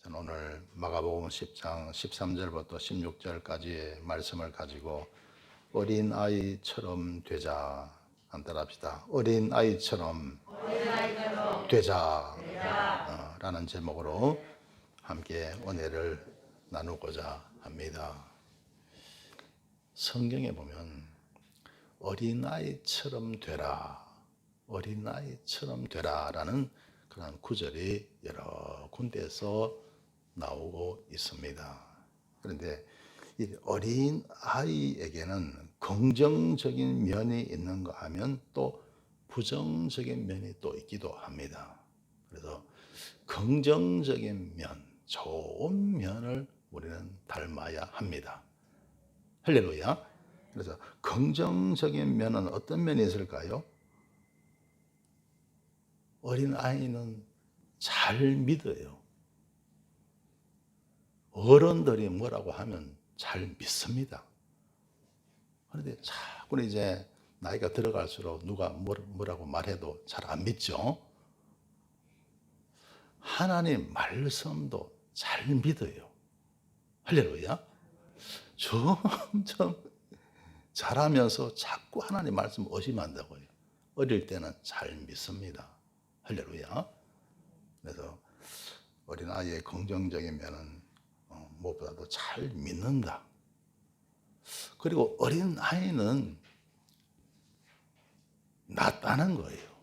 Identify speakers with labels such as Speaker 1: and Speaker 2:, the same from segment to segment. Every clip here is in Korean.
Speaker 1: 저는 오늘 마가복음 10장 13절부터 16절까지의 말씀을 가지고 어린아이처럼 되자 한번 합시다. 어린아이처럼 되자 라는 제목으로 함께 은혜를 나누고자 합니다. 성경에 보면 어린아이처럼 되라, 어린아이처럼 되라라는 그런 구절이 여러 군데에서 나오고 있습니다. 그런데 이 어린아이에게는 긍정적인 면이 있는가 하면 또 부정적인 면이 또 있기도 합니다. 그래서 긍정적인 면, 좋은 면을 우리는 닮아야 합니다. 할렐루야. 그래서 긍정적인 면은 어떤 면이 있을까요? 어린아이는 잘 믿어요. 어른들이 뭐라고 하면 잘 믿습니다. 그런데 자꾸 이제 나이가 들어갈수록 누가 뭐라고 말해도 잘 안 믿죠. 하나님 말씀도 잘 믿어요. 할렐루야. 점점 자라면서 자꾸 하나님 말씀 의심한다고요. 어릴 때는 잘 믿습니다. 할렐루야. 그래서 어린아이의 긍정적인 면은 무엇보다도 잘 믿는다. 그리고 어린아이는 낮다는 거예요.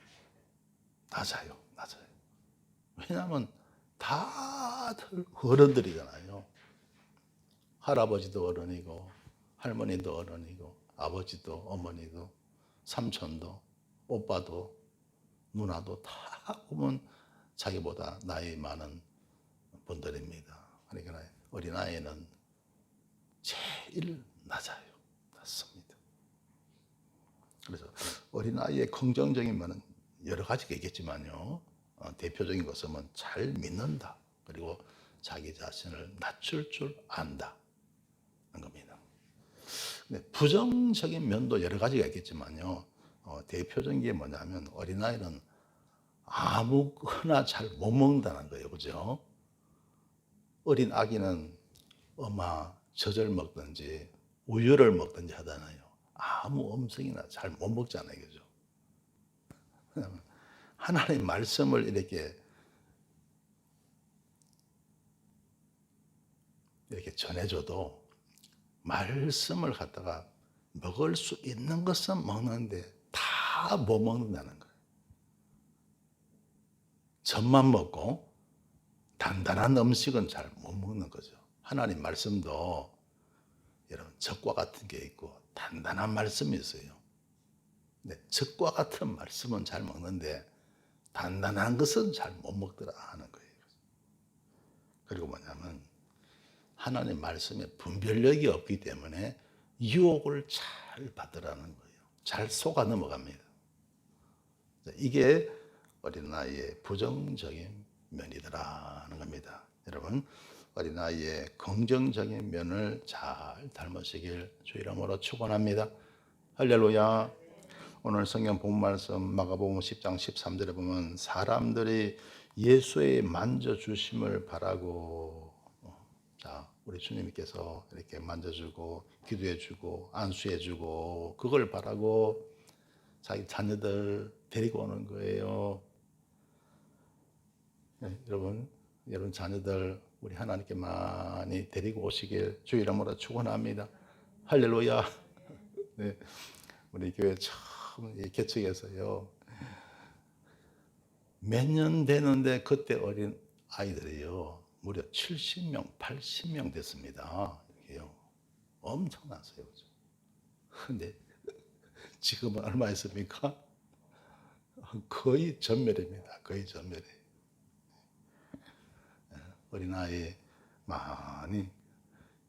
Speaker 1: 낮아요. 낮아요. 왜냐하면 다들 어른들이잖아요. 할아버지도 어른이고 할머니도 어른이고 아버지도 어머니도 삼촌도 오빠도 누나도 다 보면 자기보다 나이 많은 분들입니다. 그러니까 어린아이는 제일 낮아요. 낮습니다. 그래서 어린아이의 긍정적인 면은 여러 가지가 있겠지만요. 대표적인 것은 잘 믿는다. 그리고 자기 자신을 낮출 줄 안다. 는 겁니다. 근데 부정적인 면도 여러 가지가 있겠지만요. 대표적인 게 뭐냐면 어린아이는 아무거나 잘 못 먹는다는 거예요. 그죠? 어린 아기는 엄마 젖을 먹든지 우유를 먹든지 하잖아요. 아무 음식이나 잘 못 먹잖아요. 그죠? 하나님 말씀을 이렇게 전해줘도 말씀을 갖다가 먹을 수 있는 것은 먹는데 다 못 먹는다는 거예요. 젖만 먹고 단단한 음식은 잘 못 먹는 거죠. 하나님 말씀도 여러분 젖과 같은 게 있고 단단한 말씀이 있어요. 근데 젖과 같은 말씀은 잘 먹는데 단단한 것은 잘 못 먹더라 하는 거예요. 그리고 뭐냐면 하나님 말씀에 분별력이 없기 때문에 유혹을 잘 받으라는 거예요. 잘 속아 넘어갑니다. 이게 어린아이의 부정적인 면이더라는 겁니다. 여러분 어린아이의 긍정적인 면을 잘 닮으시길 주 이름으로 축원합니다. 할렐루야. 오늘 성경 본 말씀 마가복음 10장 13절에 보면 사람들이 예수의 만져주심을 바라고 우리 주님께서 이렇게 만져주고 기도해주고 안수해주고 그걸 바라고 자기 자녀들 데리고 오는 거예요. 네, 여러분 자녀들 우리 하나님께 많이 데리고 오시길 주 이름으로 축원합니다. 할렐루야. 네, 우리 교회 처음 개척해서요. 몇 년 되는데 그때 어린 아이들이요. 무려 70명, 80명 됐습니다. 이게요. 엄청났어요. 근데 지금은 얼마 있습니까? 거의 전멸입니다. 거의 전멸이에요. 어린아이 많이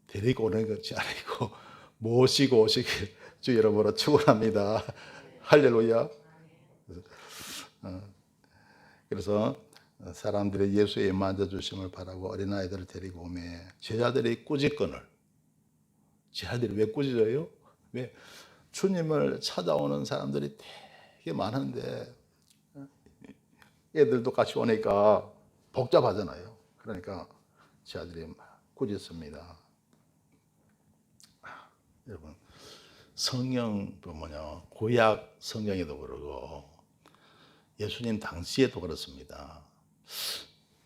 Speaker 1: 데리고 오는 것이 아니고 모시고 오시길 주 여러분으로 축원합니다. 할렐루야. 그래서 사람들이 예수의 만져주심을 바라고 어린아이들을 데리고 오매 제자들이 꾸짖거늘. 제자들이 왜 꾸짖어요? 왜? 주님을 찾아오는 사람들이 되게 많은데 애들도 같이 오니까 복잡하잖아요. 그러니까 제 아들이 막 꾸짖습니다. 여러분, 성경 보면요, 구약 성경에도 그러고 예수님 당시에도 그렇습니다.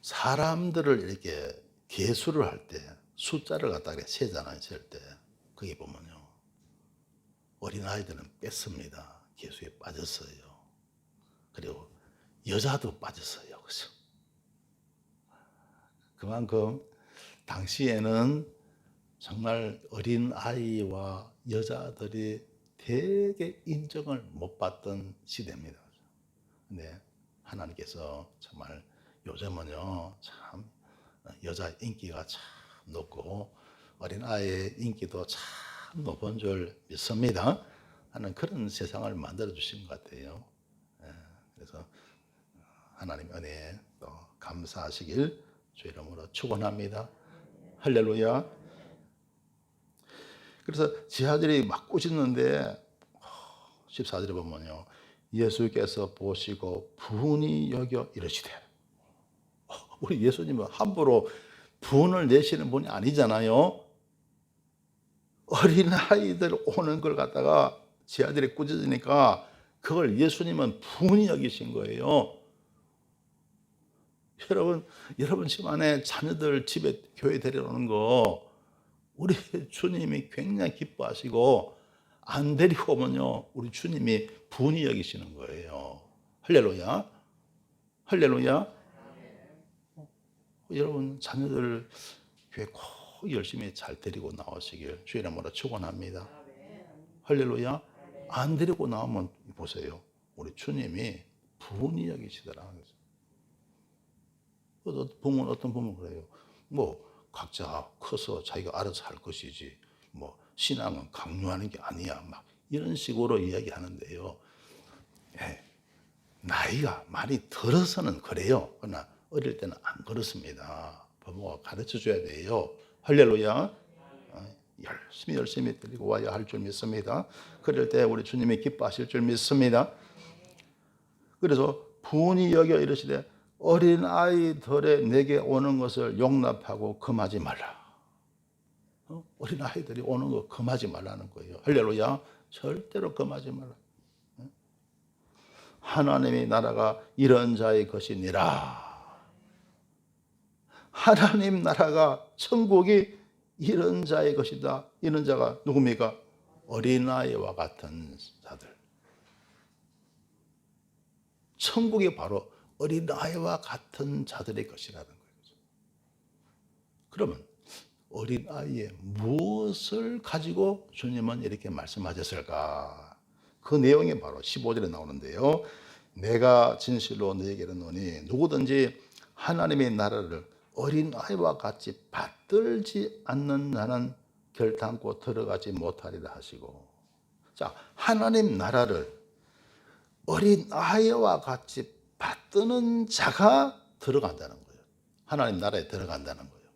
Speaker 1: 사람들을 이렇게 계수를 할 때 숫자를 갖다가 세잖아요. 셀 때 거기 보면요, 어린아이들은 뺐습니다. 계수에 빠졌어요. 그리고 여자도 빠졌어요. 그죠? 그만큼 당시에는 정말 어린아이와 여자들이 되게 인정을 못 받던 시대입니다. 근데 하나님께서 정말 요즘은요, 참 여자 인기가 참 높고 어린아이의 인기도 참 높은 줄 믿습니다 하는 그런 세상을 만들어 주신 것 같아요. 그래서 하나님 은혜에 또 감사하시길 주 이름으로 축원합니다. 할렐루야. 그래서 제 아들이 막 꾸짖는데 14절에 보면요, 예수께서 보시고 분이 여겨 이르시되, 우리 예수님은 함부로 분을 내시는 분이 아니잖아요. 어린아이들 오는 걸 갖다가 제 아들이 꾸짖으니까 그걸 예수님은 분이 여기신 거예요. 여러분 집 안에 자녀들 집에 교회 데려오는 거 우리 주님이 굉장히 기뻐하시고, 안 데리고 오면요, 우리 주님이 분이 여기시는 거예요. 할렐루야. 할렐루야. 여러분 자녀들 교회 꼭 열심히 잘 데리고 나오시길 주의 이름으로 축원합니다. 할렐루야. 안 데리고 나오면 보세요, 우리 주님이 분이 여기시더라. 어떤 부모는 그래요. 뭐 각자 커서 자기가 알아서 할 것이지, 뭐 신앙은 강요하는 게 아니야, 막 이런 식으로 이야기하는데요. 나이가 많이 들어서는 그래요. 그러나 어릴 때는 안 그렇습니다. 부모가 가르쳐 줘야 돼요. 할렐루야. 열심히 드리고 와야 할 줄 믿습니다. 그럴 때 우리 주님이 기뻐하실 줄 믿습니다. 그래서 분이 여겨 이르시되 어린 아이들의 내게 오는 것을 용납하고 금하지 말라. 어린 아이들이 오는 거 금하지 말라는 거예요. 할렐루야. 절대로 금하지 말라. 하나님의 나라가 이런 자의 것이니라. 하나님 나라가, 천국이 이런 자의 것이다. 이런 자가 누굽니까? 어린아이와 같은 자들. 천국이 바로 어린아이와 같은 자들의 것이라는 거예요. 그러면 어린아이의 무엇을 가지고 주님은 이렇게 말씀하셨을까? 그 내용이 바로 15절에 나오는데요. 내가 진실로 너에게 이르노니 누구든지 하나님의 나라를 어린아이와 같이 받들지 않는 자는 결단코 들어가지 못하리라 하시고, 자, 하나님 나라를 어린아이와 같이 받드는 자가 들어간다는 거예요. 하나님 나라에 들어간다는 거예요.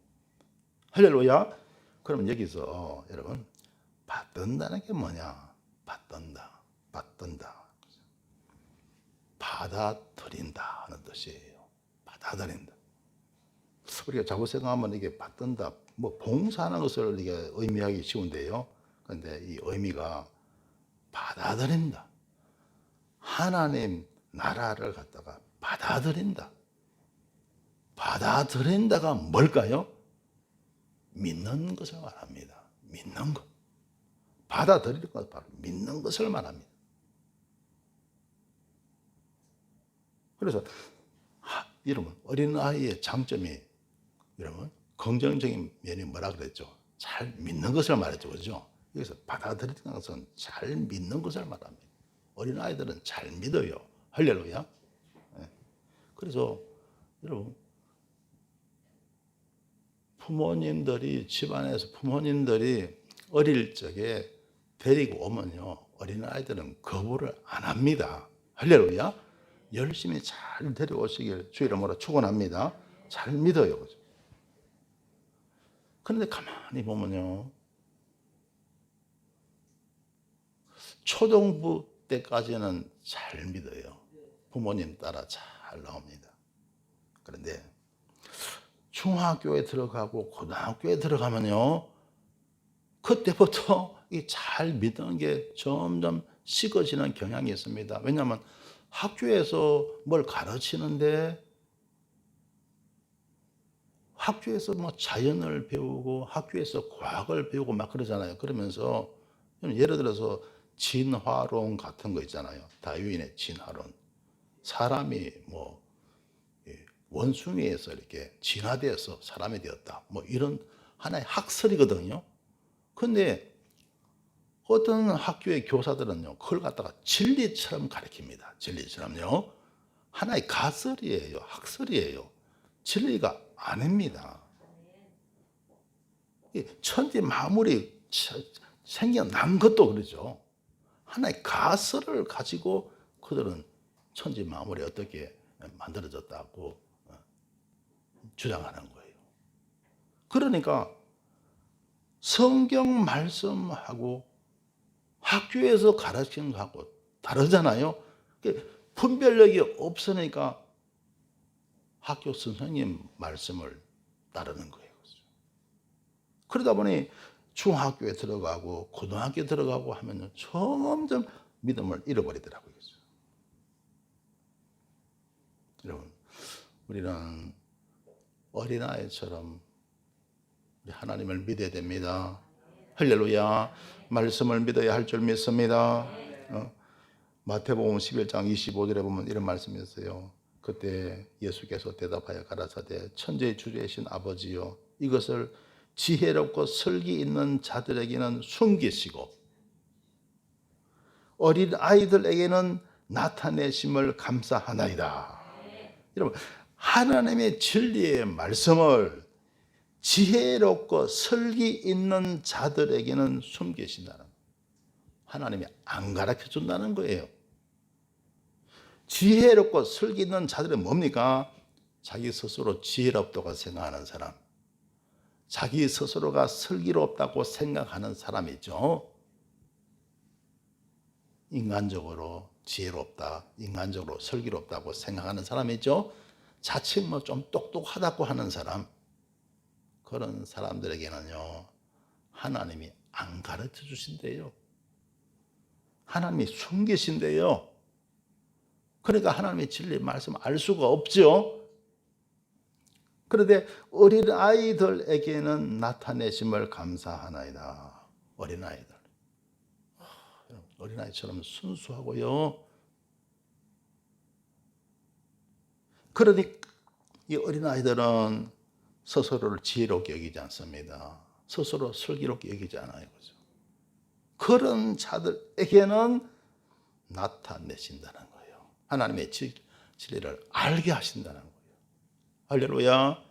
Speaker 1: 할렐루야. 그럼 여기서 여러분, 받든다는 게 뭐냐? 받든다. 받아들인다 하는 뜻이에요. 받아들인다. 우리가 자꾸 생각하면 이게 받든다, 뭐 봉사하는 것을 이게 의미하기 쉬운데요. 그런데 이 의미가 받아들인다. 하나님 나라를 갖다가 받아들인다. 받아들인다가 뭘까요? 믿는 것을 말합니다. 믿는 것. 받아들이는 것, 바로 믿는 것을 말합니다. 그래서 여러분, 어린아이의 장점이, 여러분, 긍정적인 면이 뭐라 그랬죠? 잘 믿는 것을 말했죠. 그렇죠? 여기서 받아들이는 것은 잘 믿는 것을 말합니다. 어린아이들은 잘 믿어요. 할렐루야. 그래서 여러분, 집안에서 부모님들이 어릴 적에 데리고 오면요, 어린아이들은 거부를 안 합니다. 할렐루야. 열심히 잘 데려오시길 주 이름으로 축원합니다. 잘 믿어요. 그런데 가만히 보면요, 초등부 때까지는 잘 믿어요. 부모님 따라 잘 나옵니다. 그런데 중학교에 들어가고 고등학교에 들어가면요, 그때부터 이 잘 믿는 게 점점 식어지는 경향이 있습니다. 왜냐하면 학교에서 뭘 가르치는데, 학교에서 뭐 자연을 배우고 학교에서 과학을 배우고 막 그러잖아요. 그러면서 예를 들어서 진화론 같은 거 있잖아요. 다윈의 진화론. 사람이 뭐 원숭이에서 이렇게 진화되어서 사람이 되었다. 뭐 이런 하나의 학설이거든요. 근데 어떤 학교의 교사들은요, 그걸 갖다가 진리처럼 가르칩니다. 진리처럼요. 하나의 가설이에요. 학설이에요. 진리가 아닙니다. 천지 만물이 생겨난 것도 그러죠. 하나의 가설을 가지고 그들은 천지 만물이 어떻게 만들어졌다고 주장하는 거예요. 그러니까 성경 말씀하고 학교에서 가르치는 거하고 다르잖아요. 분별력이 없으니까 학교 선생님 말씀을 따르는 거예요. 그러다 보니 중학교에 들어가고 고등학교에 들어가고 하면 점점 믿음을 잃어버리더라고요. 여러분, 우리는 어린아이처럼 하나님을 믿어야 됩니다. 할렐루야. 말씀을 믿어야 할 줄 믿습니다. 마태복음 11장 25절에 보면 이런 말씀이 있어요. 그때 예수께서 대답하여 가라사대 천지의 주제이신 아버지여, 이것을 지혜롭고 설기 있는 자들에게는 숨기시고 어린 아이들에게는 나타내심을 감사하나이다. 여러분, 하나님의 진리의 말씀을 지혜롭고 설기 있는 자들에게는 숨기신다는 거예요. 하나님이 안 가르쳐 준다는 거예요. 지혜롭고 설기 있는 자들은 뭡니까? 자기 스스로 지혜롭다고 생각하는 사람, 자기 스스로가 슬기롭다고 생각하는 사람이죠. 인간적으로 지혜롭다, 인간적으로 슬기롭다고 생각하는 사람이죠. 자칭 뭐 좀 똑똑하다고 하는 사람, 그런 사람들에게는요, 하나님이 안 가르쳐 주신대요. 하나님이 숨기신대요. 그러니까 하나님의 진리 말씀 알 수가 없죠. 그런데 어린아이들에게는 나타내심을 감사하나이다. 어린아이들. 어린아이처럼 순수하고요. 그러니 이 어린아이들은 스스로를 지혜롭게 여기지 않습니다. 스스로 슬기롭게 여기지 않아요. 그죠? 그런 자들에게는 나타내신다는 거예요. 하나님의 진리를 알게 하신다는 거예요. 할렐루야.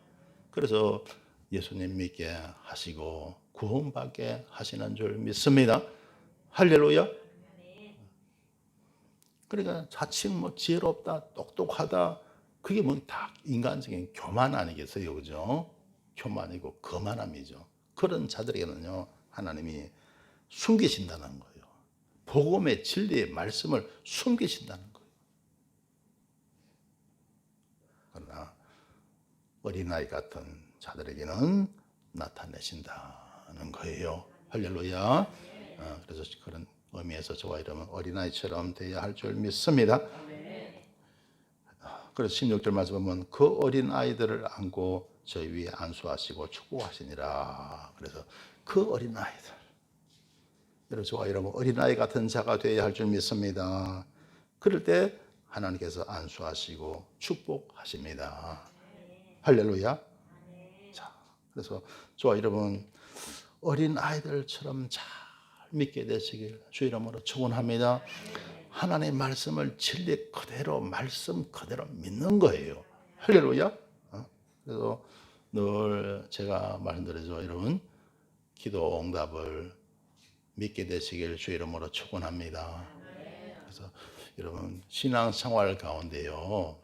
Speaker 1: 그래서 예수님 믿게 하시고 구원받게 하시는 줄 믿습니다. 할렐루야. 그러니까 자칭 뭐 지혜롭다, 똑똑하다, 그게 뭐 다 인간적인 교만 아니겠어요, 그죠? 교만이고 거만함이죠. 그런 자들에게는요, 하나님이 숨기신다는 거예요. 복음의 진리의 말씀을 숨기신다는 거예요. 그러나 어린아이 같은 자들에게는 나타내신다는 거예요. 할렐루야. 그래서 그런 의미에서 저와 여러분 어린아이처럼 되어야 할 줄 믿습니다. 그래서 16절 말씀 보면 그 어린아이들을 안고 저희 위에 안수하시고 축복하시니라. 그래서 그 어린아이들, 여러분 저와 여러분 어린아이 같은 자가 되어야 할 줄 믿습니다. 그럴 때 하나님께서 안수하시고 축복하십니다. 할렐루야. 자, 그래서 저와 여러분 어린 아이들처럼 잘 믿게 되시길 주 이름으로 축원합니다. 하나님의 말씀을 진리 그대로 말씀 그대로 믿는 거예요. 할렐루야. 그래서 늘 제가 말씀드리죠, 여러분 기도 응답을 믿게 되시길 주 이름으로 축원합니다. 그래서 여러분 신앙생활 가운데요,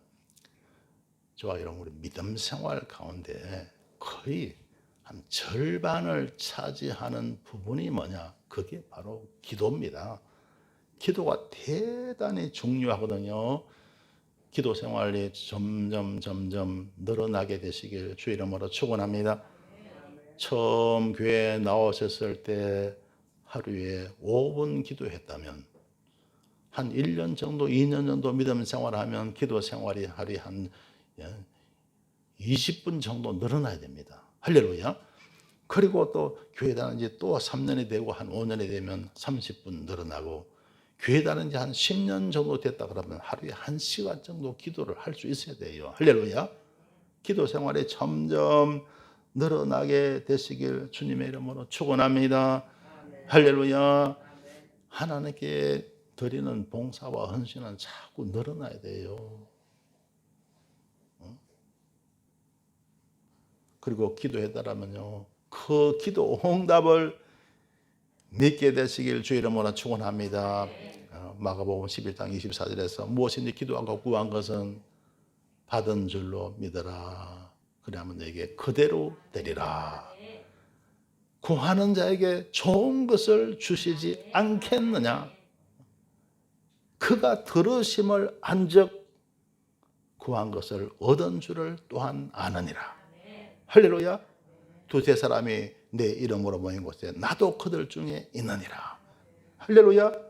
Speaker 1: 저와 여러분 우리 믿음 생활 가운데 거의 한 절반을 차지하는 부분이 뭐냐? 그게 바로 기도입니다. 기도가 대단히 중요하거든요. 기도 생활이 점점 늘어나게 되시길 주 이름으로 축원합니다. 처음 교회에 나오셨을 때 하루에 5분 기도했다면 한 1년 정도, 2년 정도 믿음 생활하면 기도 생활이 하루에 한 20분 정도 늘어나야 됩니다. 할렐루야. 그리고 또 교회 다닌 지 또 3년이 되고 한 5년이 되면 30분 늘어나고, 교회 다닌 지 한 10년 정도 됐다 그러면 하루에 1시간 정도 기도를 할 수 있어야 돼요. 할렐루야. 기도 생활이 점점 늘어나게 되시길 주님의 이름으로 축원합니다. 할렐루야. 하나님께 드리는 봉사와 헌신은 자꾸 늘어나야 돼요. 그리고 기도해달라면요, 그 기도 응답을 믿게 되시길 주 이름으로 축원합니다. 마가복음 11장 24절에서 무엇인지 기도하고 구한 것은 받은 줄로 믿어라. 그러면 너에게 그대로 되리라. 구하는 자에게 좋은 것을 주시지 않겠느냐. 그가 들으심을 안즉 구한 것을 얻은 줄을 또한 아느니라. 할렐루야. 두세 사람이 내 이름으로 모인 곳에 나도 그들 중에 있느니라. 할렐루야.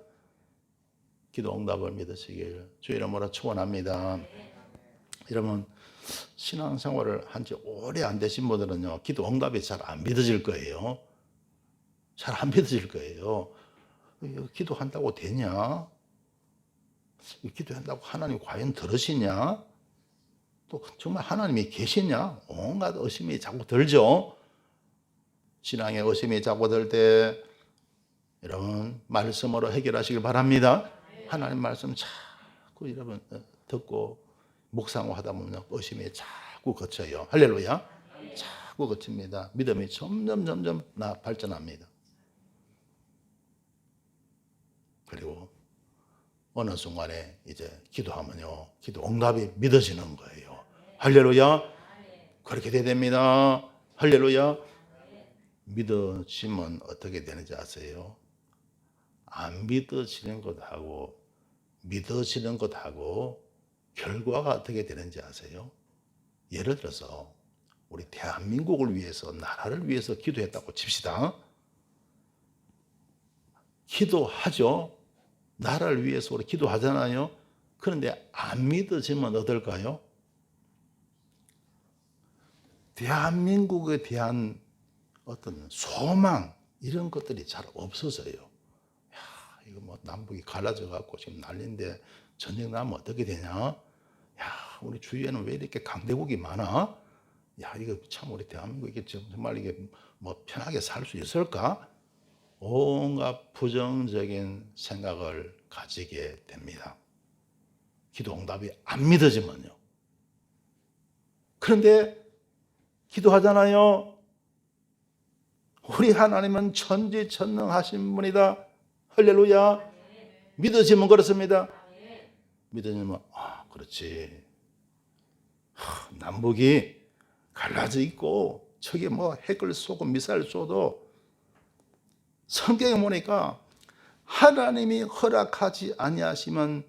Speaker 1: 기도 응답을 믿으시길 주 이름으로 축원합니다. 여러분, 신앙생활을 한 지 오래 안 되신 분들은요, 기도 응답이 잘 안 믿어질 거예요. 잘 안 믿어질 거예요. 기도한다고 되냐? 기도한다고 하나님 과연 들으시냐? 또 정말 하나님이 계시냐? 온갖 의심이 자꾸 들죠. 신앙에 의심이 자꾸 들 때 여러분 말씀으로 해결하시길 바랍니다. 하나님 말씀 자꾸 여러분 듣고 묵상하다 보면 의심이 자꾸 거쳐요. 할렐루야. 자꾸 거칩니다. 믿음이 점점 발전합니다. 그리고 어느 순간에 이제 기도하면요, 기도 응답이 믿어지는 거예요. 할렐루야. 그렇게 돼야 됩니다. 할렐루야. 믿어지면 어떻게 되는지 아세요? 안 믿어지는 것하고 믿어지는 것하고 결과가 어떻게 되는지 아세요? 예를 들어서 우리 대한민국을 위해서, 나라를 위해서 기도했다고 칩시다. 기도하죠. 나라를 위해서 우리 기도하잖아요. 그런데 안 믿어지면 어떨까요? 대한민국에 대한 어떤 소망, 이런 것들이 잘 없어져요. 야, 이거 뭐 남북이 갈라져 갖고 지금 난리인데 전쟁 나면 어떻게 되냐? 야, 우리 주위에는 왜 이렇게 강대국이 많아? 야, 이거 참 우리 대한민국이 정말 이게 뭐 편하게 살 수 있을까? 온갖 부정적인 생각을 가지게 됩니다. 기도 응답이 안 믿어지면요. 그런데 기도하잖아요. 우리 하나님은 천지천능하신 분이다. 할렐루야. 믿어지면 그렇습니다. 믿어지면 그렇지. 남북이 갈라져 있고 저기 뭐 핵을 쏘고 미사일 쏘도 성경에 보니까 하나님이 허락하지 아니하시면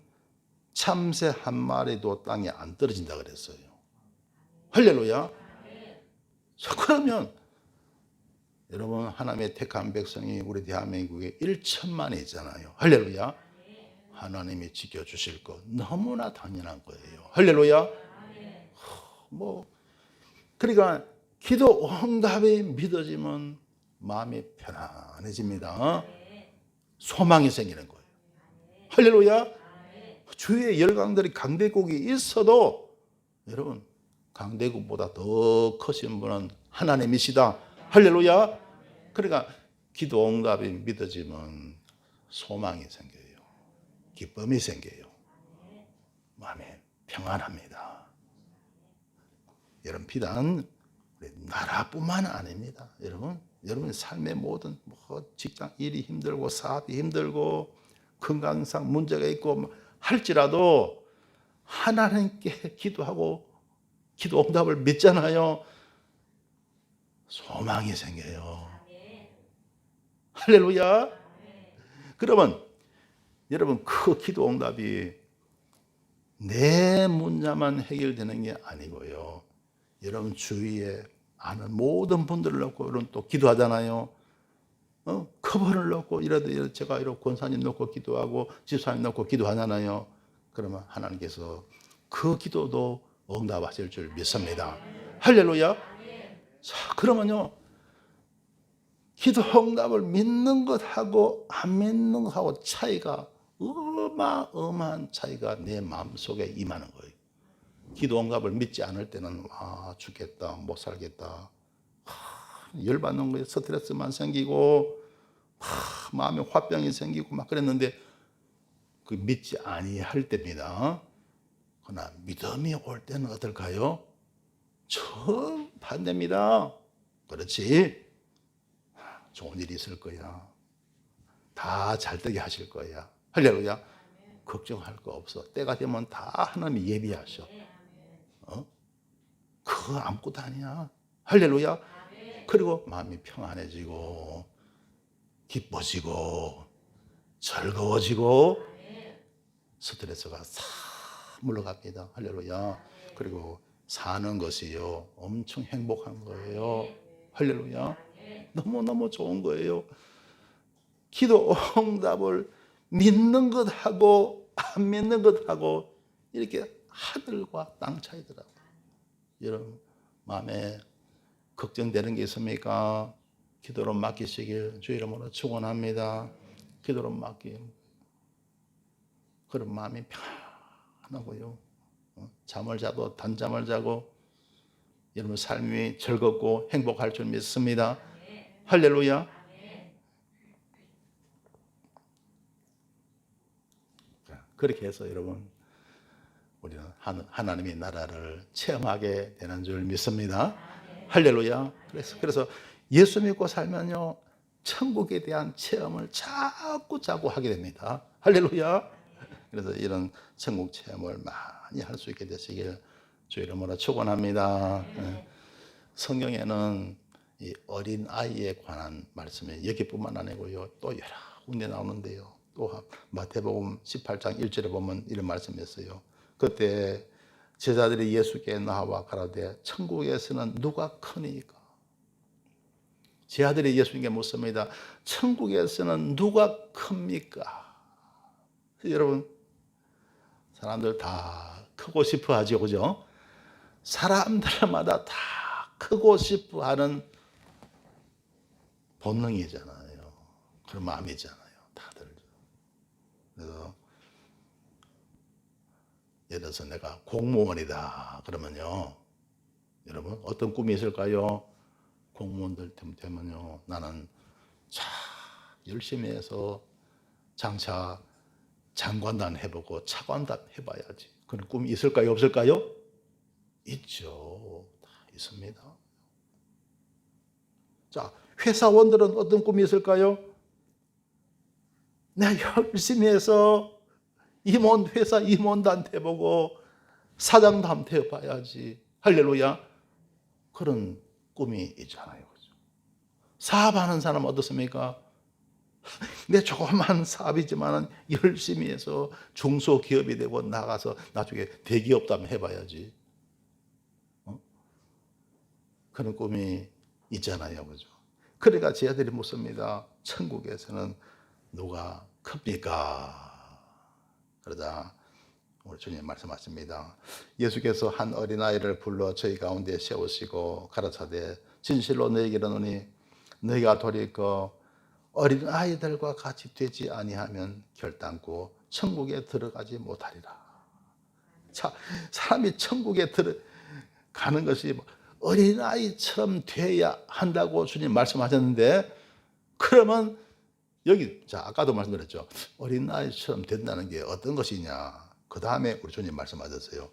Speaker 1: 참새 한 마리도 땅에 안 떨어진다 그랬어요. 할렐루야. 그러면 여러분, 하나님의 택한 백성이 우리 대한민국에 1천만이 있잖아요. 할렐루야. 하나님이 지켜주실 것 너무나 당연한 거예요. 할렐루야. 그러니까 기도 응답이 믿어지면 마음이 편안해집니다. 소망이 생기는 거예요. 할렐루야. 주위에 열강들이 강대국이 있어도 여러분, 강대국보다 더 크신 분은 하나님이시다. 할렐루야. 그러니까 기도 응답이 믿어지면 소망이 생겨요. 기쁨이 생겨요. 마음이 평안합니다. 여러분, 비단 우리 나라뿐만 아닙니다. 여러분 삶의 모든 직장 일이 힘들고 사업이 힘들고 건강상 문제가 있고 할지라도 하나님께 기도하고 기도 응답을 믿잖아요. 소망이 생겨요. 할렐루야. 그러면 여러분, 그 기도 응답이 내 문제만 해결되는 게 아니고요. 여러분 주위에 아는 모든 분들을 놓고 여러분 또 기도하잖아요. 그분을 놓고 이래도 제가 이렇게 권사님 놓고 기도하고 집사님 놓고 기도하잖아요. 그러면 하나님께서 그 기도도 응답하실 줄 믿습니다. 할렐루야. 자, 그러면요. 기도 응답을 믿는 것하고 안 믿는 것하고 차이가 어마어마한 차이가 내 마음속에 임하는 거예요. 기도 응답을 믿지 않을 때는 죽겠다, 못 살겠다, 열받는 거예요. 스트레스만 생기고 마음에 화병이 생기고 막 그랬는데 그 믿지 아니할 때입니다. 그러나 믿음이 올 때는 어떨까요? 정반대입니다. 그렇지. 좋은 일이 있을 거야. 다 잘되게 하실 거야. 할렐루야. 걱정할 거 없어. 때가 되면 다 하나님이 예비하셔. 그거 아무것도 아니야. 할렐루야. 그리고 마음이 평안해지고 기뻐지고 즐거워지고 스트레스가 싹 물러갑니다. 할렐루야. 그리고 사는 것이요 엄청 행복한 거예요. 할렐루야. 너무너무 좋은 거예요. 기도 응답을 믿는 것하고 안 믿는 것하고 이렇게 하늘과 땅 차이더라고요. 여러분 마음에 걱정되는 게 있습니까? 기도로 맡기시길 주 이름으로 축원합니다. 기도로 맡기. 그런 마음이 평안하고요. 잠을 자도 단잠을 자고 여러분 삶이 즐겁고 행복할 줄 믿습니다. 할렐루야. 그렇게 해서 여러분 우리는 하나님의 나라를 체험하게 되는 줄 믿습니다. 할렐루야. 그래서 예수 믿고 살면요 천국에 대한 체험을 자꾸 하게 됩니다. 할렐루야. 그래서 이런 천국 체험을 많이 할 수 있게 되시길 주 이름으로 축원합니다. 성경에는 이 어린 아이에 관한 말씀이 여기뿐만 아니고요 또 여러 군데 나오는데요. 또 마태복음 18장 1절에 보면 이런 말씀이 있어요. 그때 제자들이 예수께 나와 가라되 천국에서는 누가 크니까? 제 아들이 예수님께 묻습니다. 천국에서는 누가 큽니까? 여러분 사람들 다 크고 싶어 하죠. 그죠? 사람들마다 다 크고 싶어 하는 본능이잖아요. 그런 마음이잖아요. 다들. 그래서 예를 들어서 내가 공무원이다 그러면요. 여러분 어떤 꿈이 있을까요? 공무원들 되면요. 나는 열심히 해서 장차 장관단 해보고 차관단 해봐야지. 그런 꿈이 있을까요? 없을까요? 있죠. 다 있습니다. 자, 회사원들은 어떤 꿈이 있을까요? 내가 열심히 해서 회사 임원단 해보고 사장단 해봐야지. 할렐루야. 그런 꿈이 있잖아요. 사업하는 사람은 어떻습니까? 내 조그만 사업이지만 열심히 해서 중소기업이 되고 나가서 나중에 대기업도 한번 해봐야지. 그런 꿈이 있잖아요. 그죠? 그러니까 제 아들이 묻습니다. 천국에서는 누가 큽니까? 그러자 우리 주님 말씀하십니다. 예수께서 한 어린아이를 불러 저희 가운데 세우시고 가라사대 진실로 너희에게 이르노니 너희가 돌이켜 어린아이들과 같이 되지 아니하면 결단코 천국에 들어가지 못하리라. 자, 사람이 천국에 들어가는 것이 어린아이처럼 돼야 한다고 주님 말씀하셨는데 그러면 여기 아까도 말씀드렸죠. 어린아이처럼 된다는 게 어떤 것이냐. 그 다음에 우리 주님 말씀하셨어요.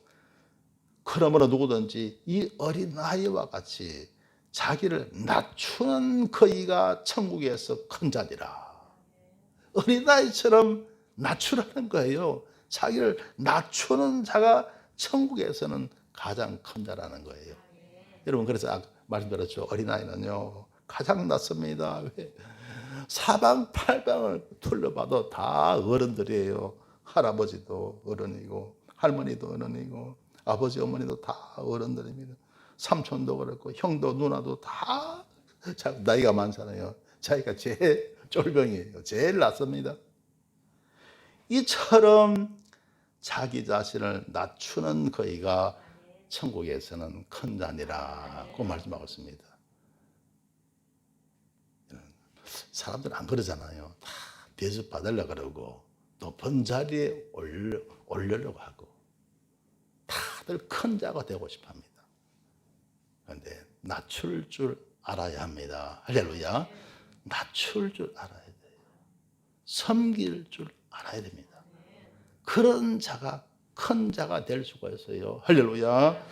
Speaker 1: 그러므로 누구든지 이 어린아이와 같이 자기를 낮추는 그이가 천국에서 큰 자리라. 어린아이처럼 낮추라는 거예요. 자기를 낮추는 자가 천국에서는 가장 큰 자라는 거예요. 여러분 그래서 아까 말씀드렸죠. 어린아이는요 가장 낮습니다. 왜? 사방팔방을 둘러봐도 다 어른들이에요. 할아버지도 어른이고 할머니도 어른이고 아버지 어머니도 다 어른들입니다. 삼촌도 그렇고 형도 누나도 다 나이가 많잖아요. 자기가 제일 쫄병이에요. 제일 낫습니다. 이처럼 자기 자신을 낮추는 거이가 천국에서는 큰 잔이라고 말씀하고 있습니다. 사람들은 안 그러잖아요. 다 대접 받으려고 그러고 높은 자리에 올리려고 하고 다들 큰 자가 되고 싶어 합니다. 그런데 낮출 줄 알아야 합니다. 할렐루야. 낮출 줄 알아야 돼요. 섬길 줄 알아야 됩니다. 그런 자가 큰 자가 될 수가 있어요. 할렐루야.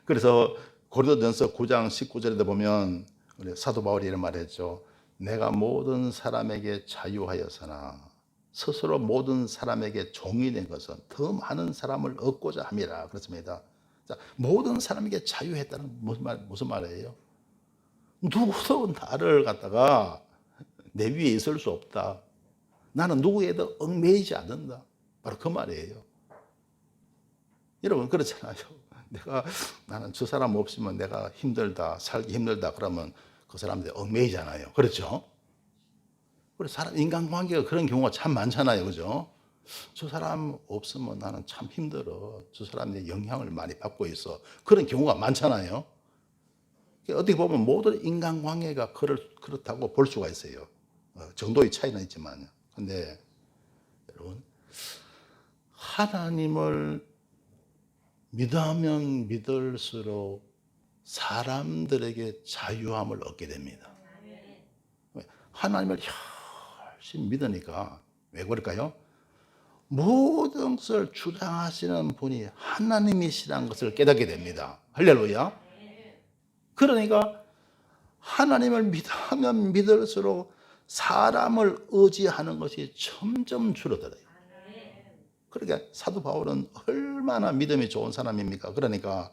Speaker 1: 그래서 고린도전서 9장 19절에 보면 우리 사도 바울이 이런 말했죠. 내가 모든 사람에게 자유하여서나 스스로 모든 사람에게 종이 된 것은 더 많은 사람을 얻고자 함이라 그렇습니다. 자, 모든 사람에게 자유했다는 무슨 말이에요? 누구도 나를 갖다가 내 위에 있을 수 없다. 나는 누구에도 얽매이지 않는다. 바로 그 말이에요. 여러분 그렇잖아요. 나는 저 사람 없으면 내가 힘들다, 살기 힘들다 그러면 그 사람한테 얽매이잖아요. 그렇죠? 우리 인간관계가 그런 경우가 참 많잖아요. 그죠? 저 사람 없으면 나는 참 힘들어. 저 사람의 영향을 많이 받고 있어. 그런 경우가 많잖아요. 어떻게 보면 모든 인간관계가 그렇다고 볼 수가 있어요. 정도의 차이는 있지만요. 근데 여러분, 하나님을 믿으면 믿을수록 사람들에게 자유함을 얻게 됩니다. 하나님을 열심히 믿으니까 왜 그럴까요? 모든 것을 주장하시는 분이 하나님이시라는 것을 깨닫게 됩니다. 할렐루야. 그러니까 하나님을 믿으면 믿을수록 사람을 의지하는 것이 점점 줄어들어요. 그러니까 사도 바울은 얼마나 믿음이 좋은 사람입니까? 그러니까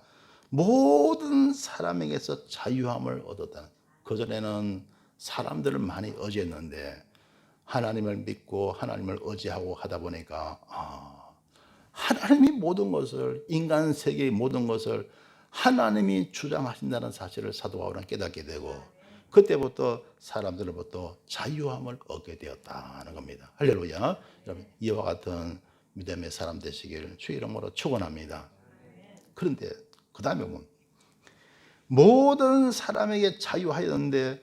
Speaker 1: 모든 사람에게서 자유함을 얻었다는. 그전에는 사람들을 많이 의지했는데 하나님을 믿고 하나님을 의지하고 하다 보니까 하나님이 모든 것을, 인간 세계의 모든 것을 하나님이 주장하신다는 사실을 사도 바울은 깨닫게 되고 그때부터 사람들로부터 자유함을 얻게 되었다는 겁니다. 할렐루야. 여러분, 이와 같은 믿음의 사람 되시기를 주의 이름으로 축원합니다. 그런데 그 다음에 보면 모든 사람에게 자유하였는데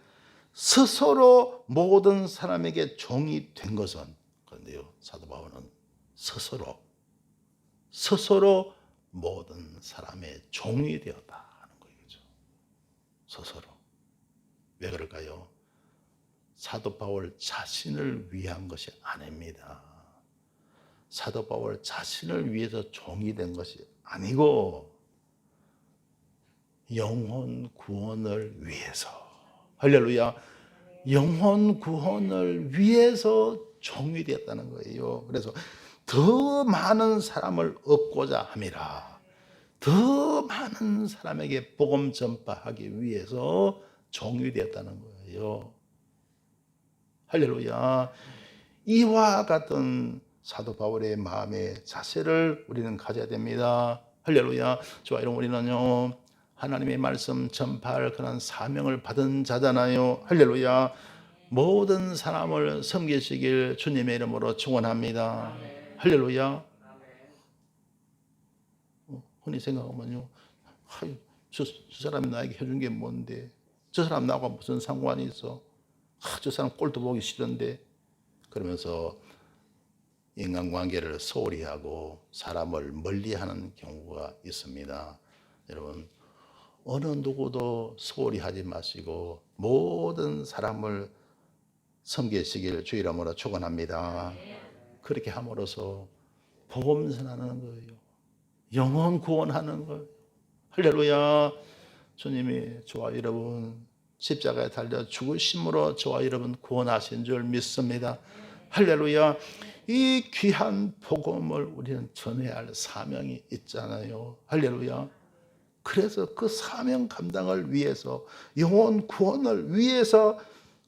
Speaker 1: 스스로 모든 사람에게 종이 된 것은, 그런데요, 사도 바울은 스스로 모든 사람의 종이 되었다는 거죠. 스스로. 왜 그럴까요? 사도 바울 자신을 위한 것이 아닙니다. 사도 바울 자신을 위해서 종이 된 것이 아니고 영혼 구원을 위해서. 할렐루야. 영혼 구원을 위해서 종이 되었다는 거예요. 그래서 더 많은 사람을 얻고자 함이라. 더 많은 사람에게 복음 전파하기 위해서 종이 되었다는 거예요. 할렐루야. 이와 같은 사도 바울의 마음의 자세를 우리는 가져야 됩니다. 할렐루야. 좋아요. 여러분, 우리는요, 하나님의 말씀 전파할 그런 사명을 받은 자잖아요. 할렐루야. 모든 사람을 섬기시길 주님의 이름으로 축원합니다. 할렐루야. 흔히 생각하면요, 저 사람이 나에게 해준 게 뭔데, 저 사람 나하고 무슨 상관이 있어, 저 사람 꼴도 보기 싫은데, 그러면서 인간관계를 소홀히 하고 사람을 멀리하는 경우가 있습니다. 여러분, 어느 누구도 소홀히 하지 마시고 모든 사람을 섬기시길 주의 이름으로 축원합니다. 그렇게 함으로써 복음 전하는 거예요. 영혼 구원하는 거예요. 할렐루야. 주님이 저와 여러분 십자가에 달려 죽으심으로 저와 여러분 구원하신 줄 믿습니다. 할렐루야. 이 귀한 복음을 우리는 전해야 할 사명이 있잖아요. 할렐루야. 그래서 그 사명 감당을 위해서, 영혼 구원을 위해서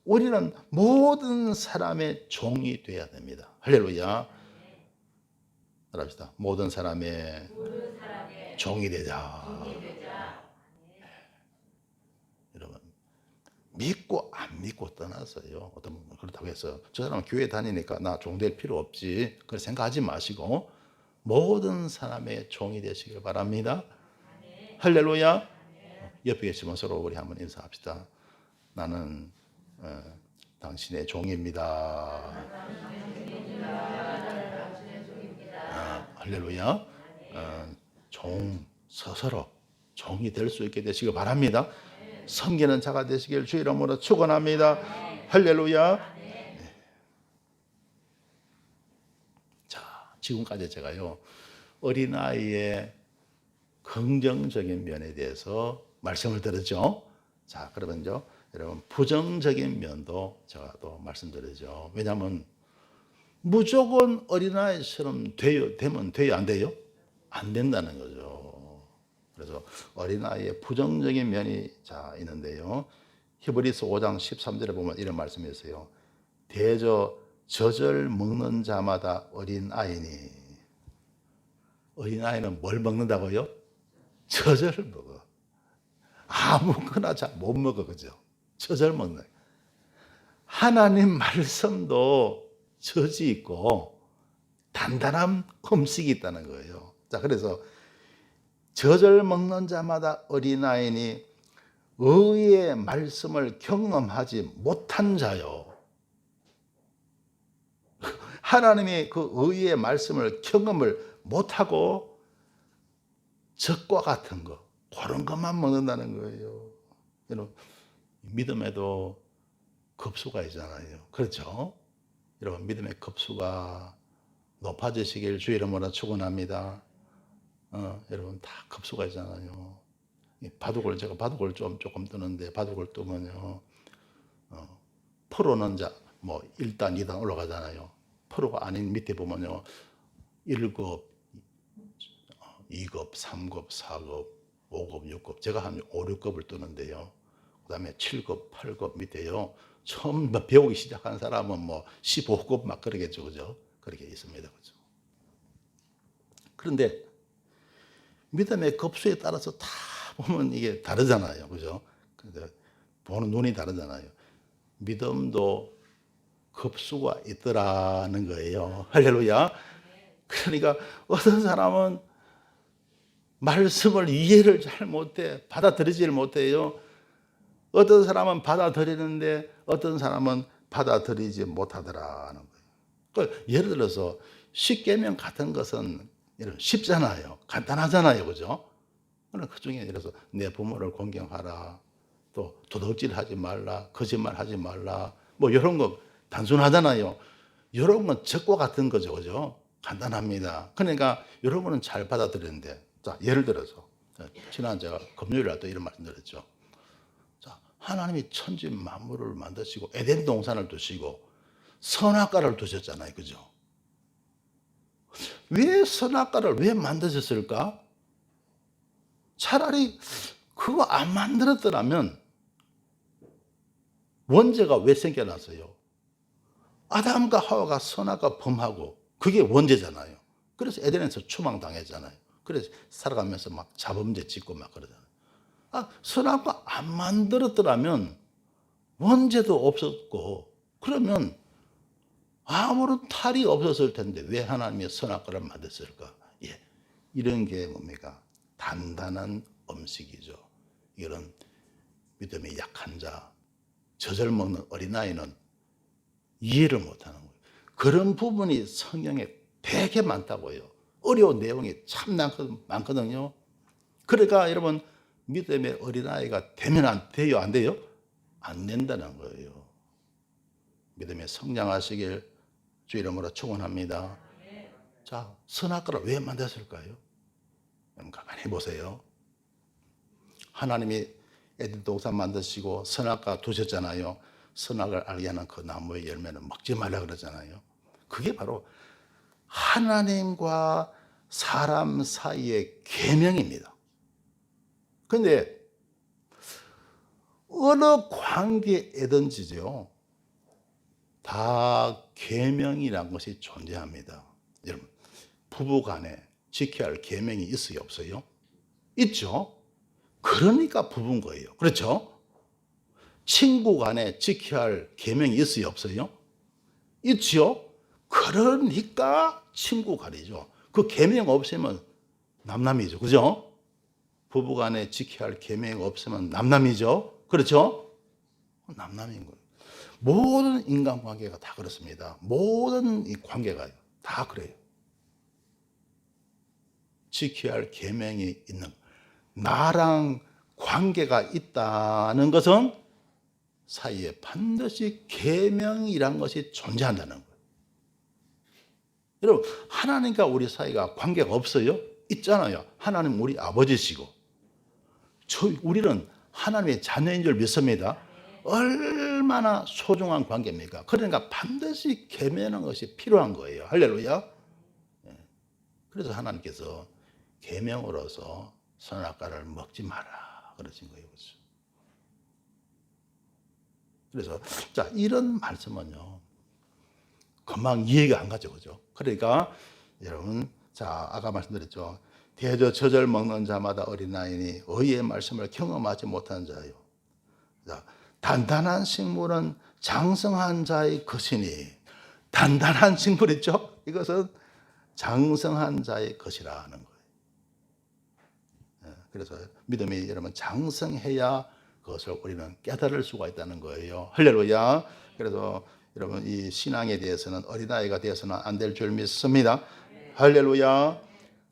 Speaker 1: 우리는 모든 사람의 종이 되어야 됩니다. 할렐루야. 합시다. 모든 사람의 종이 되자. 여러분, 믿고 안 믿고 떠나서요. 어떤 분은 그렇다고 해서 저 사람은 교회 다니니까 나 종 될 필요 없지. 그렇게 생각하지 마시고 모든 사람의 종이 되시길 바랍니다. 할렐루야. 옆에 계시면 서로 우리 한번 인사합시다. 나는 당신의 종입니다. 할렐루야. 서로 종이 될 수 있게 되시길 바랍니다. 섬기는 자가 되시길 주 이름으로 축원합니다. 할렐루야. 자, 지금까지 제가요 어린아이의 긍정적인 면에 대해서 말씀을 드렸죠. 자, 그러면요 여러분 부정적인 면도 제가 또 말씀드리죠. 왜냐하면 무조건 어린아이처럼 되면 돼요, 안 돼요? 안 된다는 거죠. 그래서 어린아이의 부정적인 면이 있는데요. 히브리서 5장 13절에 보면 이런 말씀이 있어요. 대저 젖을 먹는 자마다 어린아이니. 어린아이는 뭘 먹는다고요? 젖을 먹어. 아무거나 잘 못 먹어, 그죠? 젖을 먹는. 하나님 말씀도 젖이 있고 단단한 음식이 있다는 거예요. 자, 그래서 젖을 먹는 자마다 어린아이니 의의 말씀을 경험하지 못한 자요. 하나님이 그 의의 말씀을 경험을 못하고 젖과 같은 거, 그런 것만 먹는다는 거예요. 여러분, 믿음에도 급수가 있잖아요. 그렇죠? 여러분, 믿음의 급수가 높아지시길 주 이름으로 축원합니다. 여러분 다 급수가 있잖아요. 제가 바둑을 조금 뜨는데 바둑을 뜨면요, 프로는 1단, 2단 올라가잖아요. 프로가 아닌 밑에 보면요, 1급, 2급, 3급, 4급, 5급, 6급, 제가 한 5, 6급을 뜨는데요. 그 다음에 7급, 8급 밑에요. 처음 배우기 시작한 사람은 15급 막 그러겠죠, 그죠? 그렇게 있습니다, 그죠? 그런데 믿음의 급수에 따라서 다 보면 이게 다르잖아요, 그죠? 근데 보는 눈이 다르잖아요. 믿음도 급수가 있더라는 거예요. 할렐루야. 그러니까 어떤 사람은 말씀을 이해를 잘 못해, 받아들이질 못해요. 어떤 사람은 받아들이는데 어떤 사람은 받아들이지 못하더라는 거예요. 그러니까 예를 들어서 십계명 같은 것은 쉽잖아요. 간단하잖아요, 그죠? 그 중에 예를 들어서 내 부모를 존경하라, 또 도둑질하지 말라, 거짓말하지 말라, 이런 거 단순하잖아요. 이런 건 적과 같은 거죠, 그죠? 간단합니다. 그러니까 여러분은 잘 받아들이는데, 자, 예를 들어서 지난 제가 금요일에 또 이런 말씀 드렸죠. 자, 하나님이 천지 만물을 만드시고 에덴 동산을 두시고 선악과를 두셨잖아요, 그죠? 왜 선악과를 왜 만드셨을까? 차라리 그거 안 만들었더라면 원죄가 왜 생겨났어요? 아담과 하와가 선악과 범하고 그게 원죄잖아요. 그래서 에덴에서 추방당했잖아요. 그래서 살아가면서 막 자범죄 짓고 막 그러잖아요. 선악과 안 만들었더라면 원죄도 없었고 그러면 아무런 탈이 없었을 텐데 왜 하나님이 선악과를 만들었을까? 예, 이런 게 뭡니까? 단단한 음식이죠. 이런 믿음이 약한 자, 젖을 먹는 어린아이는 이해를 못하는 거예요. 그런 부분이 성경에 되게 많다고요. 어려운 내용이 참 많거든요. 그러니까 여러분 믿음의 어린아이가 되면 안 돼요? 안 돼요? 안 된다는 거예요. 믿음에 성장하시길 주 이름으로 축원합니다. 자, 선악과를 왜 만들었을까요? 가만히 보세요. 하나님이 에덴 동산 만드시고 선악과 두셨잖아요. 선악을 알게 하는 그 나무의 열매는 먹지 말라 그러잖아요. 그게 바로 하나님과 사람 사이의 계명입니다. 그런데 어느 관계에든지요, 다 계명이라는 것이 존재합니다. 여러분, 부부 간에 지켜야 할 계명이 있어요, 없어요? 있죠. 그러니까 부부인 거예요. 그렇죠? 친구 간에 지켜야 할 계명이 있어요, 없어요? 있죠. 그러니까 친구 간이죠. 그 계명 없으면 남남이죠. 그죠? 부부 간에 지켜야 할 계명 없으면 남남이죠. 그렇죠? 남남인 거예요. 모든 인간관계가 다 그렇습니다. 모든 이 관계가 다 그래요. 지켜야 할 계명이 있는, 나랑 관계가 있다는 것은 사이에 반드시 계명이란 것이 존재한다는 거예요. 여러분, 하나님과 우리 사이가 관계가 없어요? 있잖아요. 하나님 우리 아버지시고 우리는 하나님의 자녀인 줄 믿습니다. 얼마나 소중한 관계입니까? 그러니까 반드시 계명하는 것이 필요한 거예요. 할렐루야. 그래서 하나님께서 계명으로서 선악과를 먹지 마라 그러신 거예요. 그래서 자, 이런 말씀은요 금방 이해가 안 가죠. 그죠? 그러니까 여러분, 자, 아까 말씀드렸죠. 대저 저절 먹는 자마다 어린아이니 의의 말씀을 경험하지 못한 자요. 자, 단단한 식물은 장성한 자의 것이니, 단단한 식물 있죠? 이것은 장성한 자의 것이라는 거예요. 그래서 믿음이 여러분 장성해야 그것을 우리는 깨달을 수가 있다는 거예요. 할렐루야. 그래서 여러분, 이 신앙에 대해서는 어린아이가 되어서는 안 될 줄 믿습니다. 할렐루야.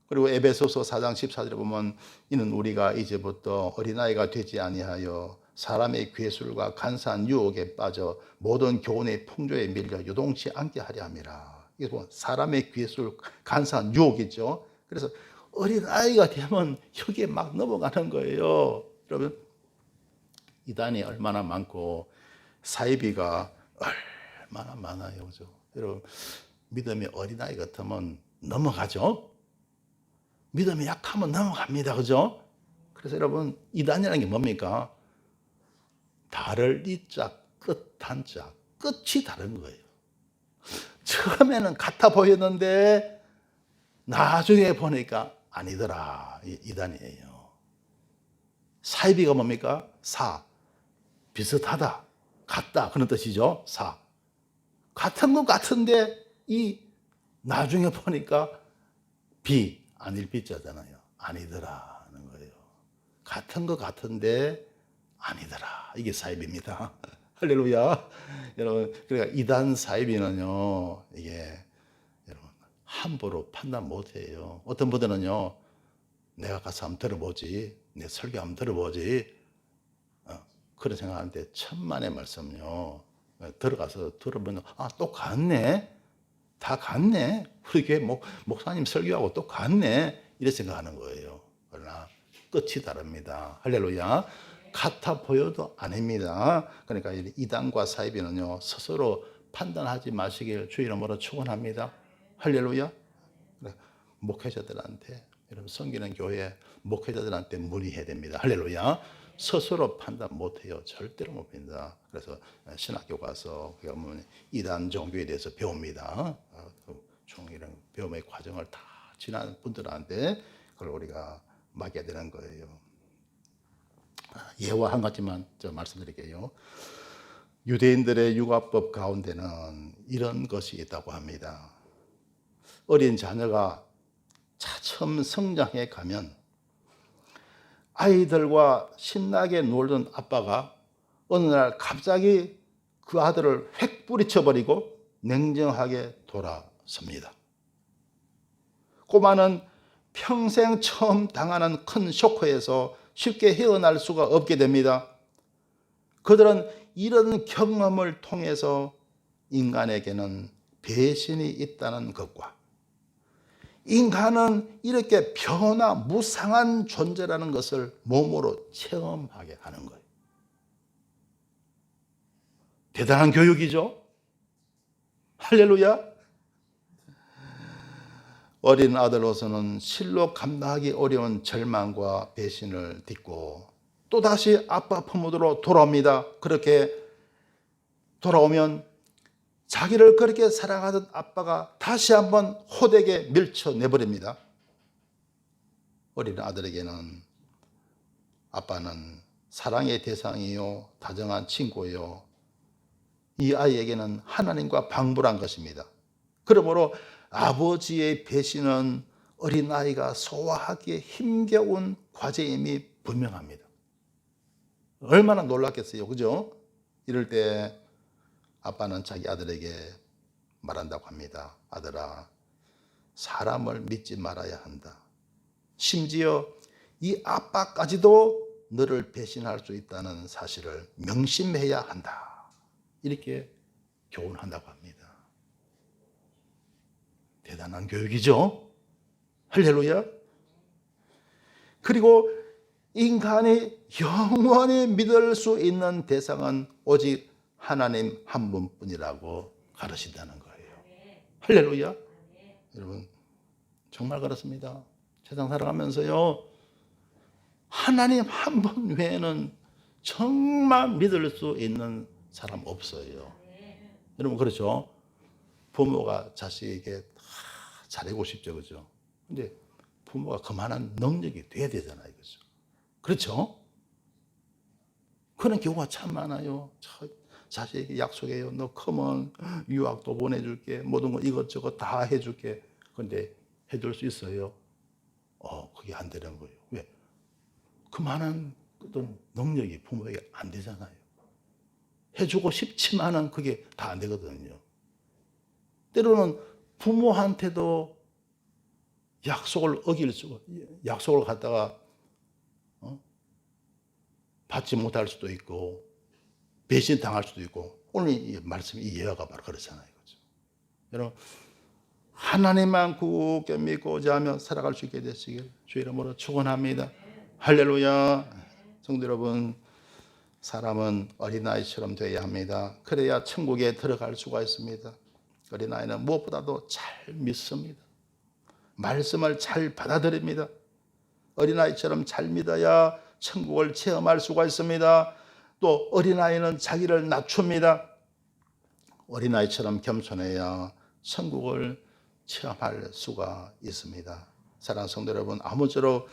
Speaker 1: 그리고 에베소서 4장 14절에 보면 이는 우리가 이제부터 어린아이가 되지 아니하여 사람의 괴술과 간사한 유혹에 빠져 모든 교훈의 풍조에 밀려 요동치 않게 하려 함이라. 이게 뭐 사람의 괴술, 간사한 유혹이죠. 그래서 어린아이가 되면 여기에 막 넘어가는 거예요. 여러분, 이단이 얼마나 많고 사이비가 얼마나 많아요. 그죠? 여러분, 믿음이 어린아이 같으면 넘어가죠? 믿음이 약하면 넘어갑니다. 그죠? 그래서 여러분, 이단이라는 게 뭡니까? 달을 이자, 끝 한자, 끝이 다른 거예요. 처음에는 같아 보였는데 나중에 보니까 아니더라. 이단이에요. 사이비가 뭡니까? 비슷하다, 같다, 그런 뜻이죠. 같은 건 같은데 이 나중에 보니까 아닐 비자잖아요. 아니더라는 거예요. 같은 거 같은데 아니더라. 이게 사이비입니다. 할렐루야. 여러분, 그러니까 이단 사이비는요, 이게 여러분 함부로 판단 못 해요. 어떤 분들은요, 내가 가서 한번 들어보지, 내 설교 한번 들어보지, 그런 생각하는데 천만의 말씀요, 들어가서 들어보면 똑같네, 다 같네, 우리 교회 목사님 설교하고 똑같네, 이렇게 생각하는 거예요. 그러나 끝이 다릅니다. 할렐루야. 같아 보여도 아닙니다. 그러니까 이단과 사이비는요, 스스로 판단하지 마시길 주의 이름으로 축원합니다. 할렐루야. 목회자들한테, 여러분 섬기는 교회 목회자들한테 문의해야 됩니다. 할렐루야. 스스로 판단 못해요. 절대로 못합니다. 그래서 신학교 가서 이단 종교에 대해서 배웁니다. 이런 배움의 과정을 다 지난 분들한테 그걸 우리가 맡겨야 되는 거예요. 예와 한 가지만 말씀드릴게요. 유대인들의 육아법 가운데는 이런 것이 있다고 합니다. 어린 자녀가 차츰 성장해 가면 아이들과 신나게 놀던 아빠가 어느 날 갑자기 그 아들을 획 뿌리쳐버리고 냉정하게 돌아섭니다. 꼬마는 평생 처음 당하는 큰 쇼크에서 쉽게 헤어날 수가 없게 됩니다. 그들은 이런 경험을 통해서 인간에게는 배신이 있다는 것과 인간은 이렇게 변화무상한 존재라는 것을 몸으로 체험하게 하는 거예요. 대단한 교육이죠. 할렐루야. 어린 아들로서는 실로 감당하기 어려운 절망과 배신을 딛고 또다시 아빠 품으로 돌아옵니다. 그렇게 돌아오면 자기를 그렇게 사랑하던 아빠가 다시 한번 호되게 밀쳐내버립니다. 어린 아들에게는 아빠는 사랑의 대상이요, 다정한 친구요, 이 아이에게는 하나님과 방불한 것입니다. 그러므로 아버지의 배신은 어린아이가 소화하기에 힘겨운 과제임이 분명합니다. 얼마나 놀랐겠어요, 그죠? 이럴 때 아빠는 자기 아들에게 말한다고 합니다. 아들아, 사람을 믿지 말아야 한다. 심지어 이 아빠까지도 너를 배신할 수 있다는 사실을 명심해야 한다. 이렇게 교훈한다고 합니다. 대단한 교육이죠? 할렐루야. 그리고 인간이 영원히 믿을 수 있는 대상은 오직 하나님 한 분뿐이라고 가르친다는 거예요. 할렐루야. 여러분, 정말 그렇습니다. 세상 살아가면서요, 하나님 한 분 외에는 정말 믿을 수 있는 사람 없어요. 여러분, 그렇죠? 부모가 자식에게 잘하고 싶죠, 그죠? 근데 부모가 그만한 능력이 돼야 되잖아요, 그죠? 그렇죠? 그런 경우가 참 많아요. 자식에게 약속해요. 너 크면 유학도 보내줄게. 모든 거 이것저것 다 해줄게. 근데 해줄 수 있어요? 그게 안 되는 거예요. 왜? 그만한 어떤 능력이 부모에게 안 되잖아요. 해주고 싶지만은 그게 다 안 되거든요. 때로는 부모한테도 약속을 갖다가 받지 못할 수도 있고 배신당할 수도 있고, 오늘 이 말씀, 이 예화가 바로 그렇잖아요. 그렇죠? 여러분, 하나님만 굳게 믿고자 하며 살아갈 수 있게 되시길 주 이름으로 축원합니다. 할렐루야. 성도 여러분, 사람은 어린아이처럼 되어야 합니다. 그래야 천국에 들어갈 수가 있습니다. 어린아이는 무엇보다도 잘 믿습니다. 말씀을 잘 받아들입니다. 어린아이처럼 잘 믿어야 천국을 체험할 수가 있습니다. 또 어린아이는 자기를 낮춥니다. 어린아이처럼 겸손해야 천국을 체험할 수가 있습니다. 사랑하는 성도 여러분, 아무쪼록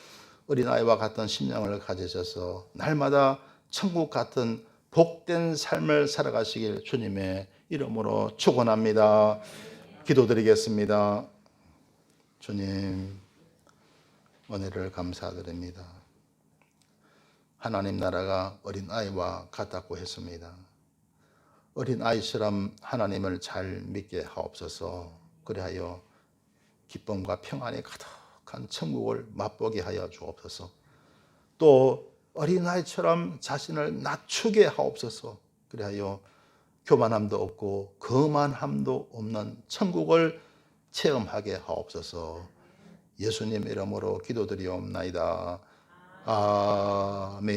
Speaker 1: 어린아이와 같은 심령을 가지셔서 날마다 천국 같은 복된 삶을 살아가시길 주님의 이름으로 축원합니다. 기도드리겠습니다. 주님, 은혜를 감사드립니다. 하나님 나라가 어린아이와 같다고 했습니다. 어린아이처럼 하나님을 잘 믿게 하옵소서. 그리하여 기쁨과 평안이 가득한 천국을 맛보게 하여 주옵소서. 또 어린아이처럼 자신을 낮추게 하옵소서. 그리하여 교만함도 없고 거만함도 없는 천국을 체험하게 하옵소서. 예수님 이름으로 기도드리옵나이다. 아멘.